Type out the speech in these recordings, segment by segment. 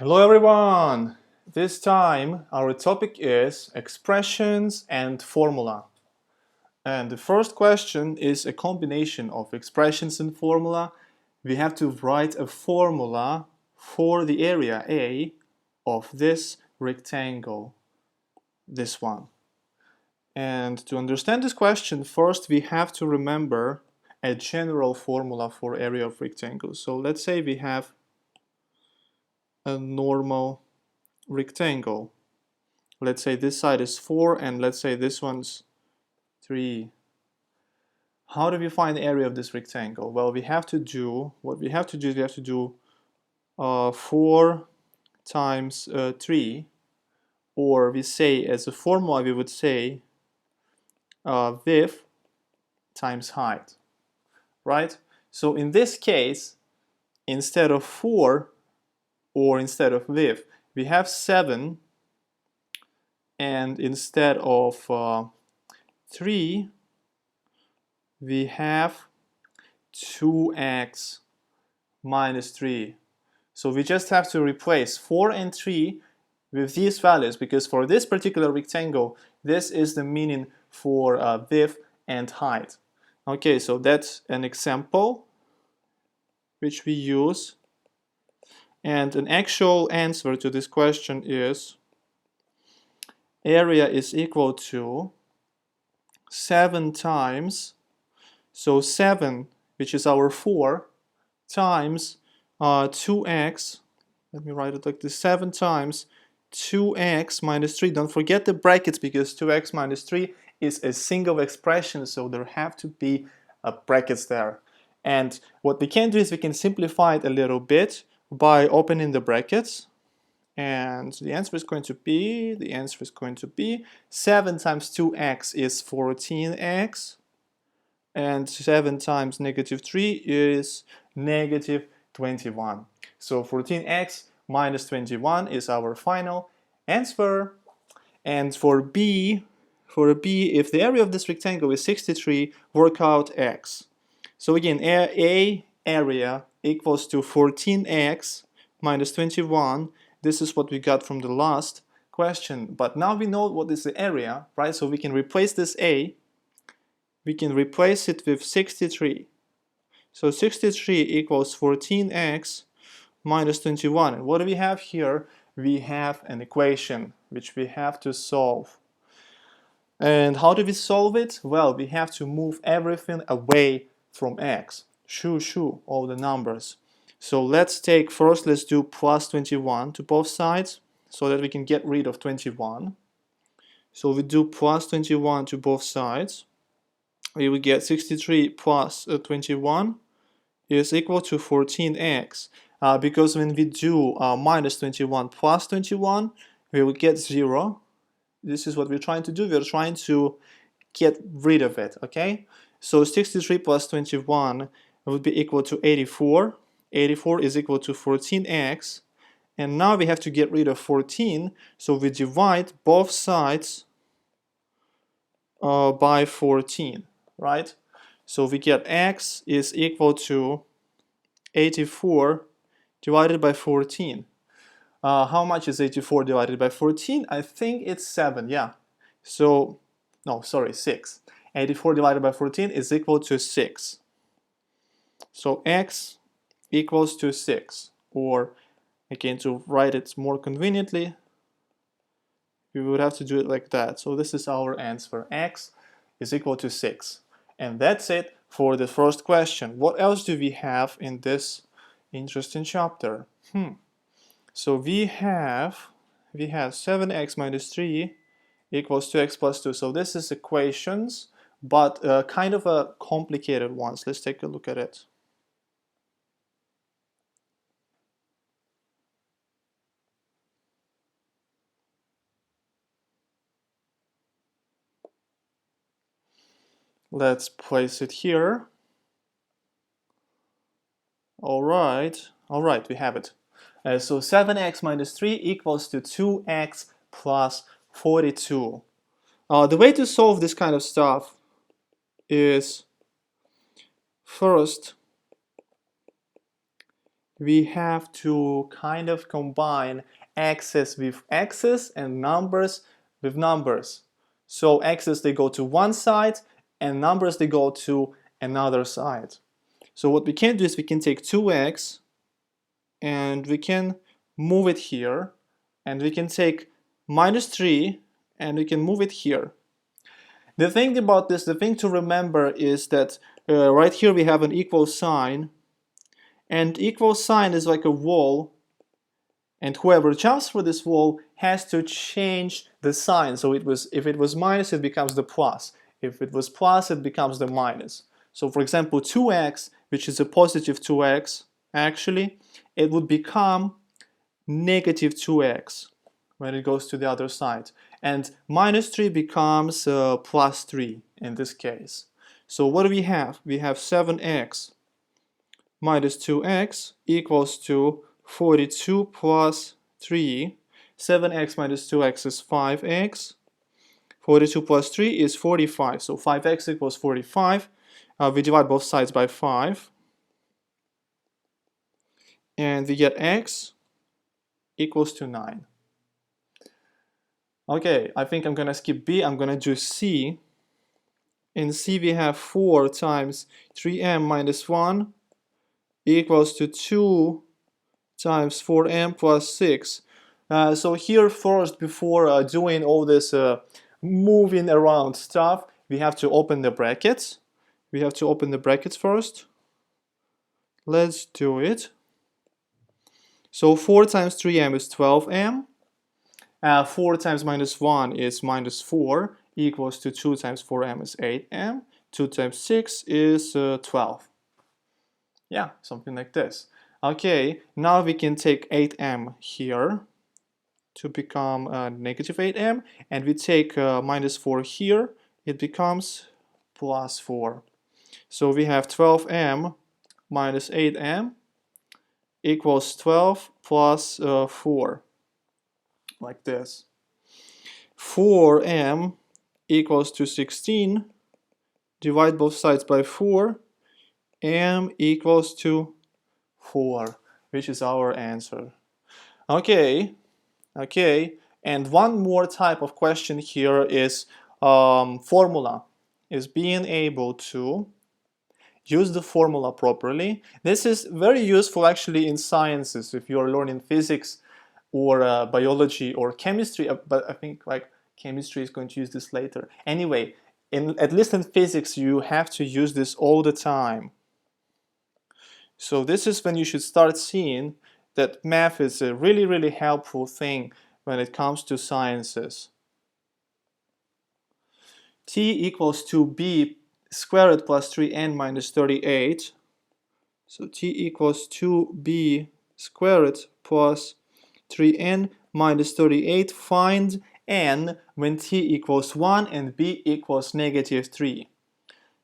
Hello everyone! This time our topic is expressions and formula. And the first question is a combination of expressions and formula. We have to write a formula for the area A of this rectangle, this one. And to understand this question, first we have to remember a general formula for area of rectangles. So let's say we have a normal rectangle. Let's say this side is 4 and let's say this one's 3. How do we find the area of this rectangle? Well, what we have to do is 4 times 3, or we say as a formula we would say width times height, right? So in this case, instead of 4 or instead of width, we have 7, and instead of 3 we have 2x minus 3. So we just have to replace 4 and 3 with these values, because for this particular rectangle this is the meaning for width and height. Okay, so that's an example which we use, and an actual answer to this question is area is equal to 7 times, so 7, which is our 4, times 2x, let me write it like this, 7 times 2x minus 3. Don't forget the brackets, because 2x minus 3 is a single expression, so there have to be brackets there. And what we can do is we can simplify it a little bit by opening the brackets. And the answer is going to be 7 times 2x is 14x, and 7 times negative 3 is negative 21. So 14x minus 21 is our final answer. And for B, if the area of this rectangle is 63, work out x. So again, A area equals to 14x minus 21. This is what we got from the last question, but now we know what is the area, right? So we can replace this A, we can replace it with 63. So 63 equals 14x minus 21. And what do we have here? We have an equation which we have to solve. And how do we solve it? Well, we have to move everything away from x. All the numbers. So let's do plus 21 to both sides so that we can get rid of 21. So we do plus 21 to both sides. We will get 63 plus 21 is equal to 14x. Because when we do minus 21 plus 21, we will get 0. This is what we're trying to do. We're trying to get rid of it, okay? So 63 plus 21 would be equal to 84. 84 is equal to 14x. And now we have to get rid of 14, so we divide both sides by 14, right? So we get x is equal to 84 divided by 14. How much is 84 divided by 14? I think it's 7, yeah. So, no, sorry, 6. 84 divided by 14 is equal to 6. So x equals to 6. Or, again, to write it more conveniently, we would have to do it like that. So this is our answer. X is equal to 6. And that's it for the first question. What else do we have in this interesting chapter? So we have 7x minus 3 equals 2x plus 2. So this is equations, but kind of a complicated ones. Let's take a look at it. Let's place it here. All right, we have it. So 7x minus 3 equals to 2x plus 42. The way to solve this kind of stuff is, first we have to kind of combine x's with x's and numbers with numbers. So x's, they go to one side, and numbers, they go to another side. So what we can do is we can take 2x and we can move it here, and we can take minus 3 and we can move it here. The thing about this, the thing to remember is that right here we have an equal sign, and equal sign is like a wall, and whoever jumps through this wall has to change the sign. So if it was minus, it becomes the plus. If it was plus, it becomes the minus. So for example, 2x, which is a positive 2x, actually, it would become negative 2x when it goes to the other side. And minus 3 becomes plus 3 in this case. So what do we have? We have 7x minus 2x equals to 42 plus 3. 7x minus 2x is 5x. 42 plus 3 is 45. So 5x equals 45. We divide both sides by 5. And we get x equals to 9. Okay, I think I'm going to skip B. I'm going to do C. In C we have 4 times 3m minus 1 equals to 2 times 4m plus 6. So here first, before doing all this moving around stuff, we have to open the brackets. We have to open the brackets first. Let's do it. So 4 times 3m is 12m. 4 times minus 1 is minus 4 equals to 2 times 4m is 8m. 2 times 6 is 12. Yeah, something like this. Okay, now we can take 8m here to become negative 8m, and we take minus 4 here, it becomes plus 4. So we have 12m minus 8m equals 12 plus 4, like this. 4m equals to 16, divide both sides by 4, m equals to 4, which is our answer. Okay, and one more type of question here is formula, is being able to use the formula properly. This is very useful actually in sciences if you're learning physics or biology or chemistry, but I think like chemistry is going to use this later. Anyway, at least in physics you have to use this all the time. So this is when you should start seeing that math is a really, really helpful thing when it comes to sciences. T equals to b squared plus 3n minus 38. So t equals 2b squared plus 3n minus 38. Find n when t equals 1 and b equals negative 3.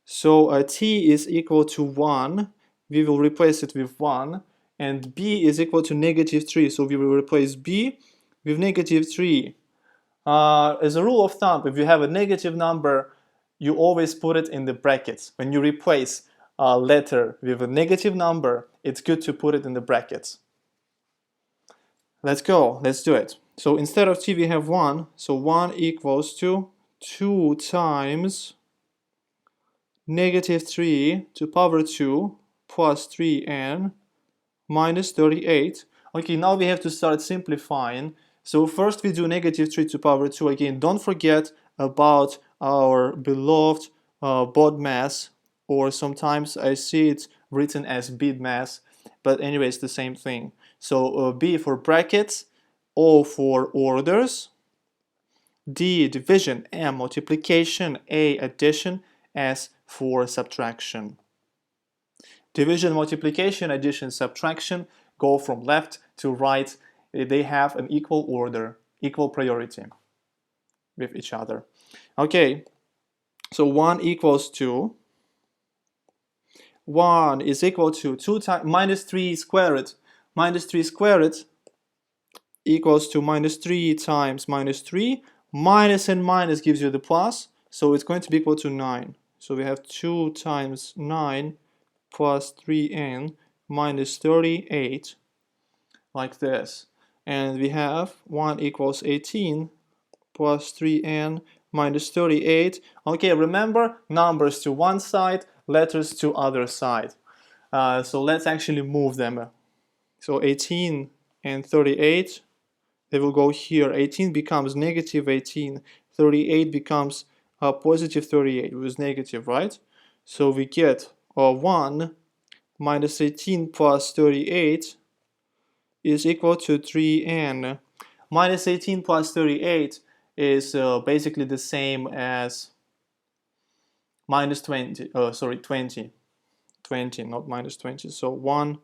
So t is equal to 1. We will replace it with 1. And b is equal to negative 3. So we will replace b with negative 3. As a rule of thumb, if you have a negative number, you always put it in the brackets. When you replace a letter with a negative number, it's good to put it in the brackets. Let's go, let's do it. So instead of t we have 1, so 1 equals to 2 times negative 3 to power 2 plus 3n minus 38. Okay, now we have to start simplifying. So first we do negative 3 to power 2. Again, don't forget about our beloved BODMAS, or sometimes I see it written as BIDMAS, but anyway, it's the same thing. So B for brackets, O for orders, D division, M multiplication, A addition, S for subtraction. Division, multiplication, addition, subtraction go from left to right. They have an equal order, equal priority with each other. Okay, so 1 equals to 1 is equal to 2 times minus 3 squared. Minus 3 squared equals to minus 3 times minus 3. Minus and minus gives you the plus, so it's going to be equal to 9. So we have 2 times 9 plus 3n minus 38, like this. And we have 1 equals 18 plus 3n minus 38. Okay, remember, numbers to one side, letters to other side. So let's actually move them. So 18 and 38, they will go here. 18 becomes negative 18. 38 becomes positive 38, which is negative, right? So we get 1 minus 18 plus 38 is equal to 3n. Minus 18 plus 38 is basically the same as minus 20, 20, not minus 20. So 1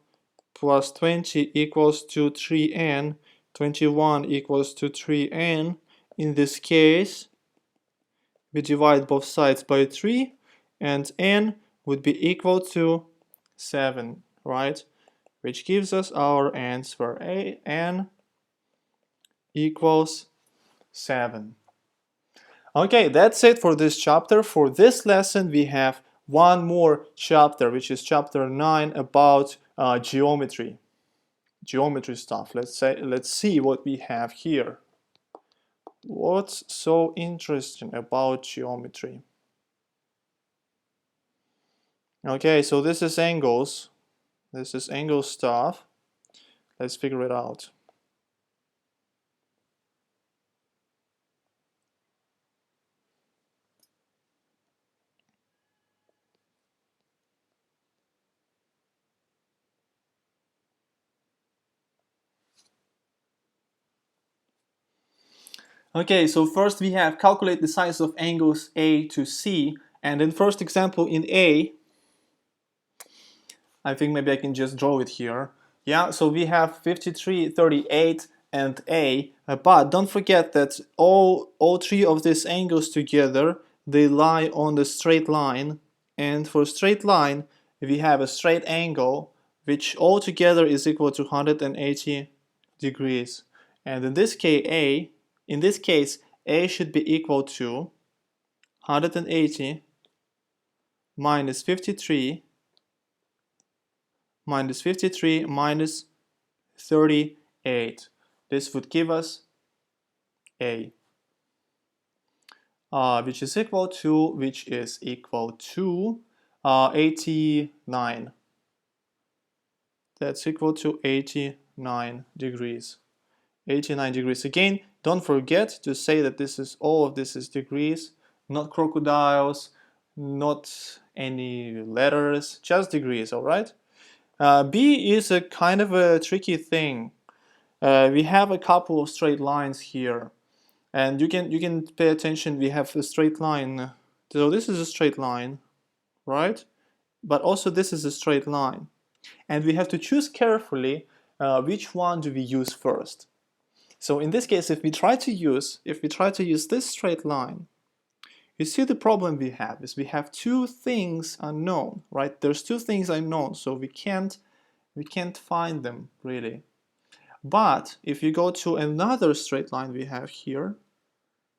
plus 20 equals to 3n. 21 equals to 3n. In this case, we divide both sides by 3, and n would be equal to 7, right? Which gives us our answer. N equals 7. Okay, that's it for this chapter. For this lesson, we have one more chapter, which is chapter 9 about geometry stuff. Let's see what we have here. What's so interesting about geometry? Okay, so this is angles. This is angle stuff. Let's figure it out. Okay, so first we have calculate the size of angles A to C, and in first example in A, I think maybe I can just draw it here. Yeah, so we have 53, 38, and A, but don't forget that all three of these angles together, they lie on the straight line, and for straight line, we have a straight angle, which altogether is equal to 180 degrees. And in this case, A should be equal to 180 minus 53 minus 38. This would give us A, which is equal to 89. That's equal to 89 degrees. 89 degrees. Again, don't forget to say that all of this is degrees, not crocodiles, not any letters, just degrees, all right? B is a kind of a tricky thing. We have a couple of straight lines here, and you can pay attention. We have a straight line. So this is a straight line, right? But also this is a straight line, and we have to choose carefully which one do we use first. So in this case, if we try to use this straight line, you see the problem we have is we have two things unknown, right? There's two things unknown, so we can't find them really. But if you go to another straight line we have here,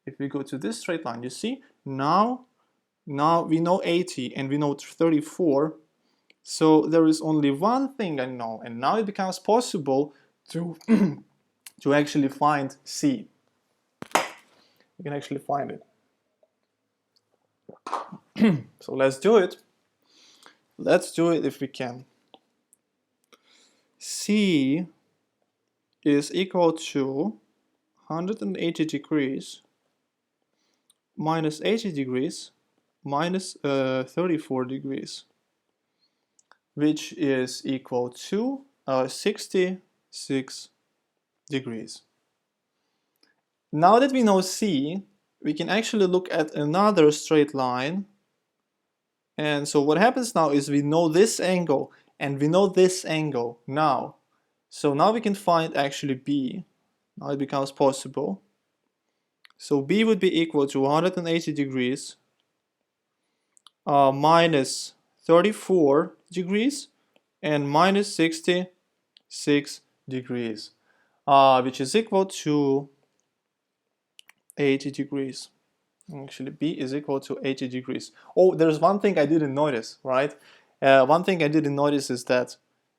if we go to this straight line, you see now we know 80 and we know 34, so there is only one thing unknown, and now it becomes possible to to actually find C. You can actually find it. So let's do it. Let's do it if we can. C is equal to 180 degrees minus 80 degrees minus 34 degrees, which is equal to 66 degrees. Now that we know C, we can actually look at another straight line. And so what happens now is we know this angle and we know this angle now. So now we can find actually B. Now it becomes possible. So B would be equal to 180 degrees minus 34 degrees and minus 66 degrees, which is equal to 80 degrees. Actually, B is equal to 80 degrees. Oh, there's one thing I didn't notice, right? One thing I didn't notice is that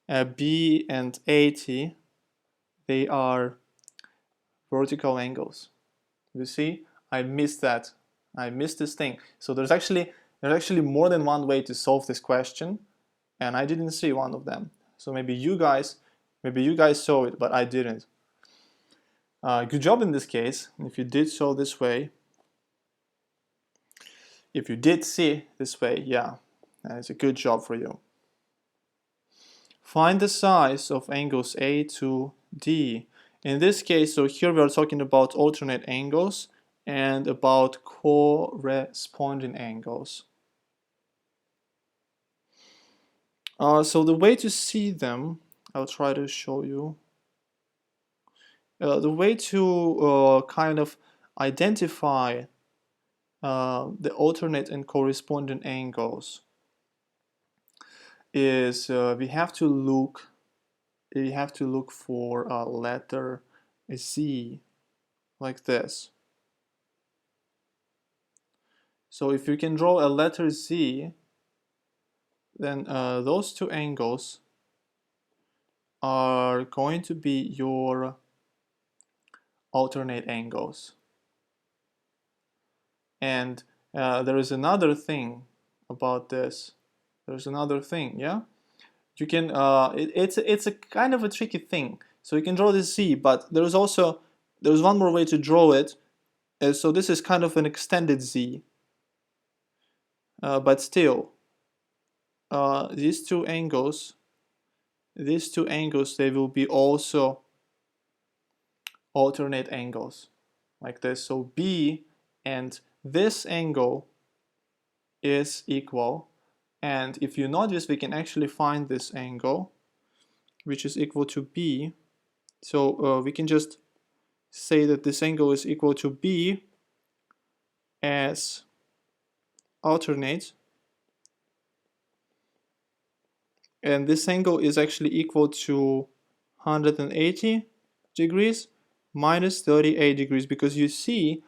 B and 80, they are vertical angles. You see, I missed that. I missed this thing. So there's actually more than one way to solve this question, and I didn't see one of them. So maybe you guys saw it, but I didn't. Good job in this case. If you did so this way, if you did see this way, yeah, it's a good job for you. Find the size of angles A to D. In this case, so here we are talking about alternate angles and about corresponding angles. So the way to see them, I'll try to show you. The way to kind of identify the alternate and corresponding angles is we have to look for a letter Z, like this. So if you can draw a letter Z, then those two angles are going to be your alternate angles. And there is another thing about this. There's another thing, yeah? You can, it's a kind of a tricky thing. So you can draw this Z, but there's one more way to draw it. So this is kind of an extended Z. But still, these two angles, they will be also alternate angles, like this. So B and this angle is equal. And if you notice, we can actually find this angle, which is equal to B. So we can just say that this angle is equal to B as alternate. And this angle is actually equal to 180 degrees minus 38 degrees, because you see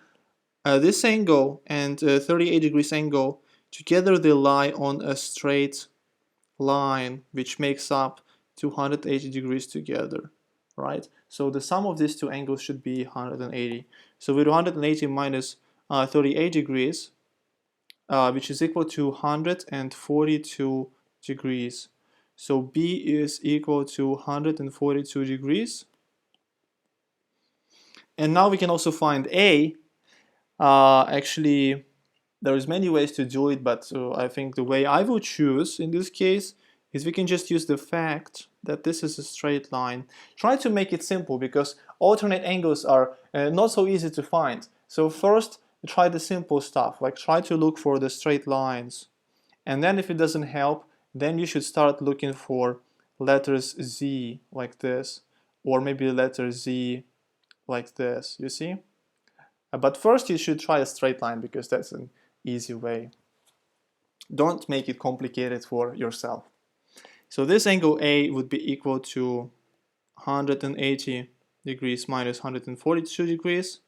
this angle and 38 degrees angle together, they lie on a straight line, which makes up 280 degrees together, right? So the sum of these two angles should be 180. So with 180 minus 38 degrees, which is equal to 142 degrees. So B is equal to 142 degrees. And now we can also find A. Actually, there's many ways to do it, but I think the way I would choose in this case is we can just use the fact that this is a straight line. Try to make it simple, because alternate angles are not so easy to find. So first, try the simple stuff, like try to look for the straight lines. And then if it doesn't help, then you should start looking for letters Z, like this, or maybe letter Z, like this, you see? But first you should try a straight line, because that's an easy way. Don't make it complicated for yourself. So this angle A would be equal to 180 degrees minus 142 degrees,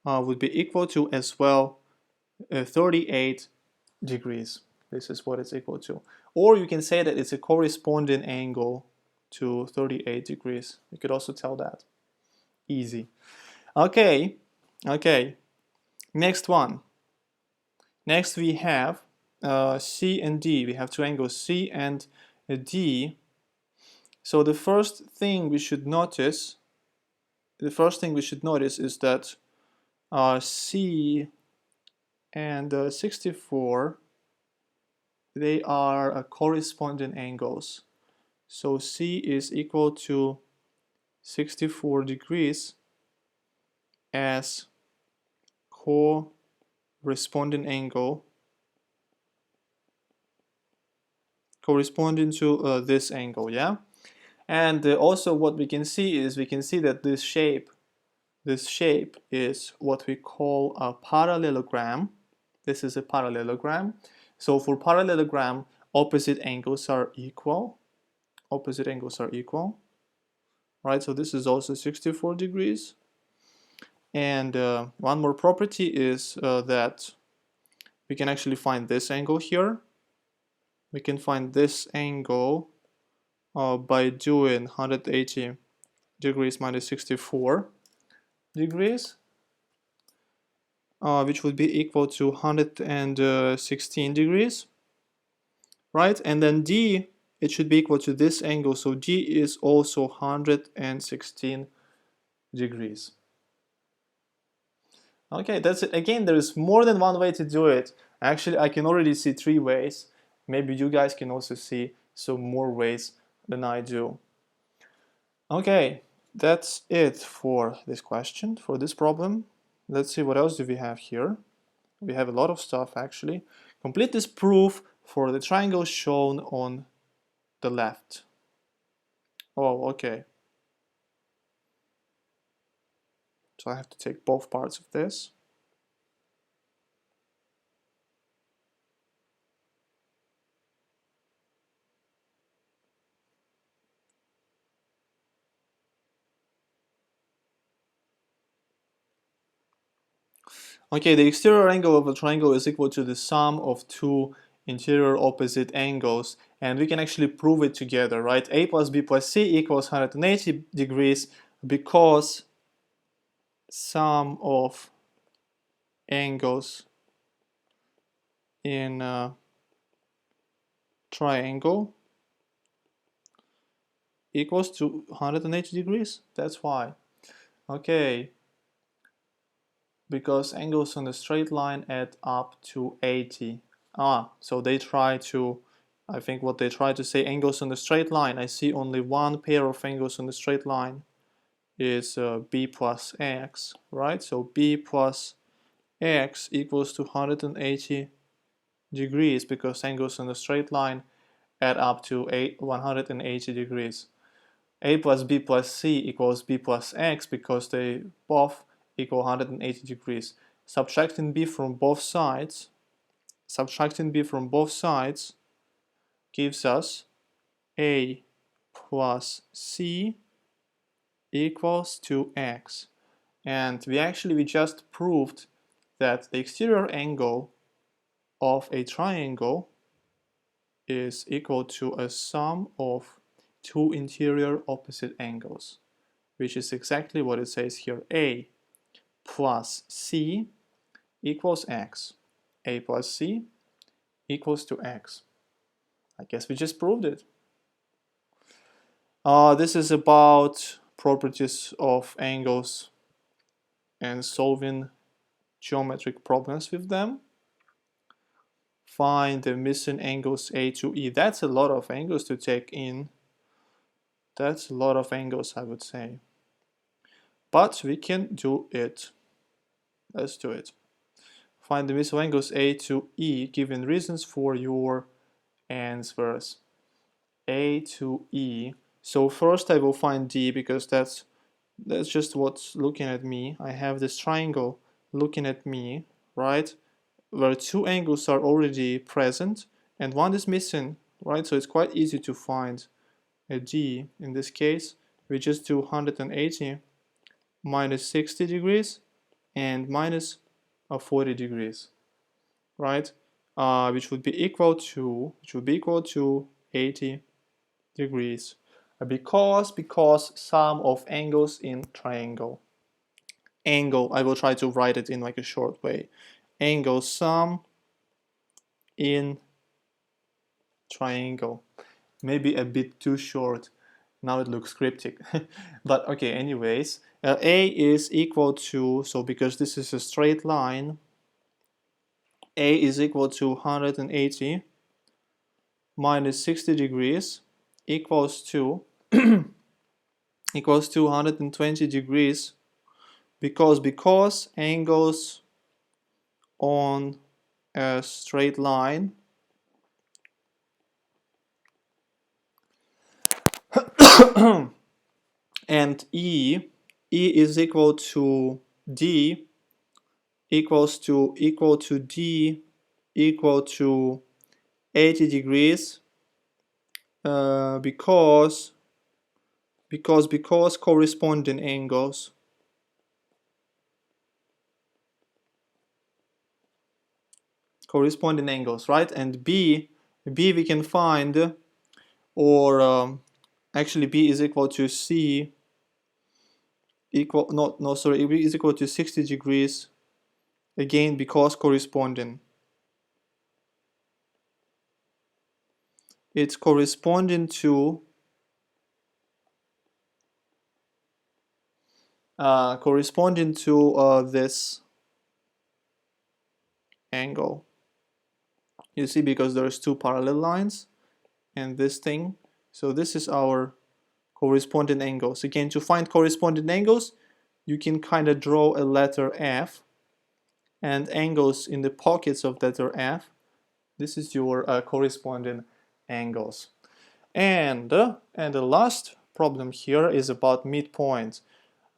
would be equal to as well 38 degrees. This is what it's equal to. Or you can say that it's a corresponding angle to 38 degrees. You could also tell that. Easy. Okay. Next one. Next we have C and D. We have two angles C and D. So the first thing we should notice is that C and 64, they are corresponding angles. So C is equal to 64 degrees as corresponding angle corresponding to this angle, yeah? And also what we can see is that this shape is what we call a parallelogram. This is a parallelogram. So for parallelogram, opposite angles are equal. Right? So this is also 64 degrees. And one more property is that we can actually find this angle here. We can find this angle by doing 180 degrees minus 64 degrees, which would be equal to 116 degrees, right? And then D, it should be equal to this angle, so D is also 116 degrees. Okay, that's it. Again, there is more than one way to do it. Actually, I can already see 3 ways. Maybe you guys can also see some more ways than I do. Okay, that's it for this question, for this problem. Let's see what else do we have here. We have a lot of stuff actually. Complete this proof for the triangle shown on the left. Oh, okay. So I have to take both parts of this. Okay, the exterior angle of a triangle is equal to the sum of 2 interior opposite angles, and we can actually prove it together, right? A plus B plus C equals 180 degrees because sum of angles in a triangle equals to 180 degrees. That's why. Okay, because angles on the straight line add up to 80. So they try to, I think what they try to say, angles on the straight line. I see only one pair of angles on the straight line is B plus X, right? So B plus X equals to 180 degrees because angles on the straight line add up to 180 degrees. A plus B plus C equals B plus X because they both equal 180 degrees. Subtracting B from both sides gives us A plus C equals to X. And we just proved that the exterior angle of a triangle is equal to a sum of 2 interior opposite angles, which is exactly what it says here. A plus C equals X. A plus C equals to X. I guess we just proved it. This is about properties of angles and solving geometric problems with them. Find the missing angles A to E. That's a lot of angles to take in. That's a lot of angles, I would say. But we can do it. Let's do it. Find the missing angles A to E, given reasons for your answers. A to E. So first I will find D because that's just what's looking at me. I have this triangle looking at me, right? Where 2 angles are already present and 1 is missing, right? So it's quite easy to find a D. In this case, we just do 180 minus 60 degrees and minus 40 degrees, right? Which would be equal to 80 degrees because sum of angles in triangle. Angle, I will try to write it in like a short way. Angle sum in triangle. Maybe a bit too short. Now it looks cryptic. But okay, anyways, A is equal to, so because this is a straight line, A is equal to 180 minus 60 degrees equals to 120 degrees because angles on a straight line and E is equal to D equal to D equal to 80 degrees because corresponding angles right? And B we can find, or actually B is equal to C equal, B is equal to 60 degrees, again because corresponding. It's corresponding to this angle. You see, because there's two parallel lines and this thing. So this is our corresponding angles. Again, to find corresponding angles, you can kind of draw a letter F and angles in the pockets of letter F. This is your corresponding angles. And the last problem here is about midpoints.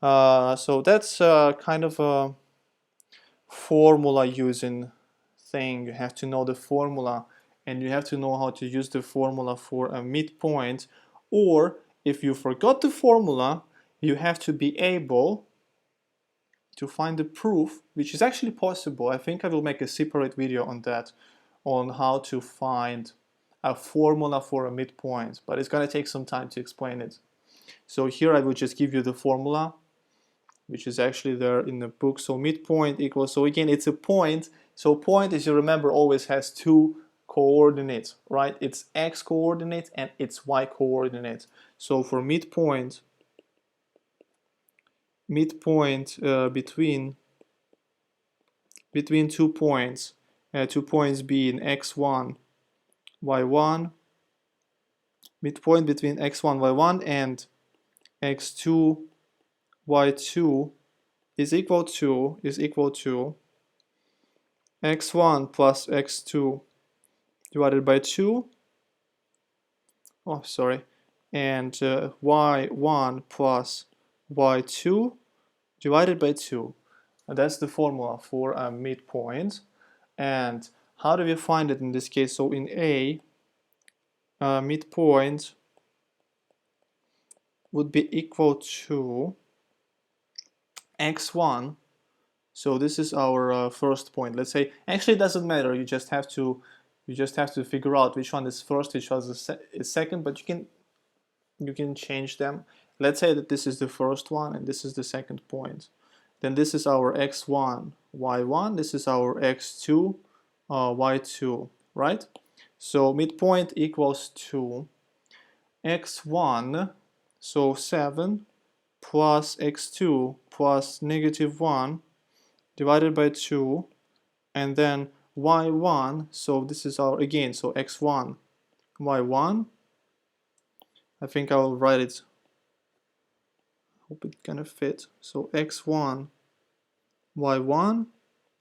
So that's kind of a formula using thing. You have to know the formula, and you have to know how to use the formula for a midpoint. Or if you forgot the formula, you have to be able to find the proof, which is actually possible. I think I will make a separate video on that, on how to find a formula for a midpoint, but it's going to take some time to explain it. So here I will just give you the formula, which is actually there in the book. So midpoint equals, so again, it's a point. So point, as you remember, always has two coordinates, right? It's x coordinate and it's y coordinate. So for midpoint between 2 points, 2 points being x1, y1, midpoint between x1, y1 and x2, y2 is equal to x1 plus x2 divided by 2, and y1 plus y2 divided by 2. And that's the formula for a midpoint. And how do we find it in this case? So in A, midpoint would be equal to x1. So this is our first point. Let's say, actually it doesn't matter. You just have to figure out which one is first, which one is second. But you can change them. Let's say that this is the first one and this is the second point. Then this is our x1, y1. This is our x2, y2. Right? So midpoint equals to x1. So 7 plus x2 plus -1 divided by 2, and then y1, so this is our, again, so x1, y1, I think I'll write it, hope it's gonna fit, so x1, y1,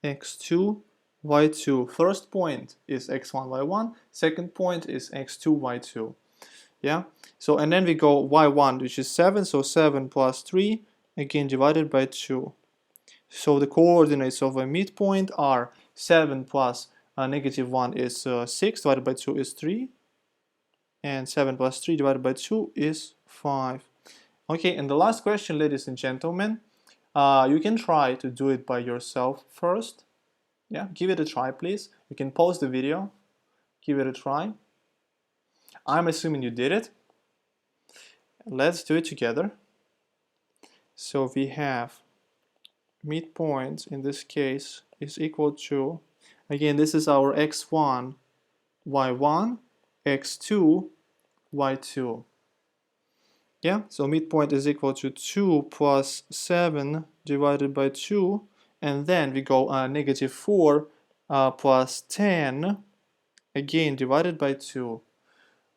x2, y2, first point is x1, y1, second point is x2, y2, yeah, so and then we go y1, which is 7, so 7 plus 3, again divided by 2. So the coordinates of a midpoint are 7 plus -1 is 6, divided by 2 is 3, and 7 plus 3 divided by 2 is 5. Okay, and the last question, ladies and gentlemen, you can try to do it by yourself first. Yeah, give it a try, please. You can pause the video, give it a try. I'm assuming you did it. Let's do it together. So we have midpoint in this case is equal to, again, this is our x1, y1, x2, y2. Yeah, so midpoint is equal to 2 plus 7 divided by 2, and then we go -4 plus 10, again divided by 2.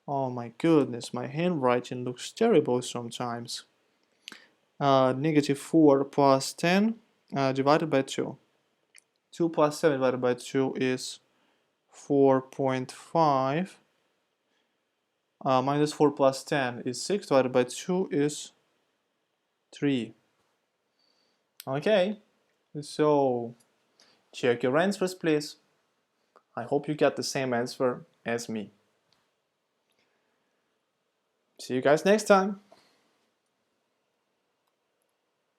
Oh my goodness, my handwriting looks terrible sometimes. -4 plus 10 divided by 2. 2 plus 7 divided by 2 is 4.5. Minus 4 plus 10 is 6, divided by 2 is 3. Okay, so check your answers, please. I hope you get the same answer as me. See you guys next time.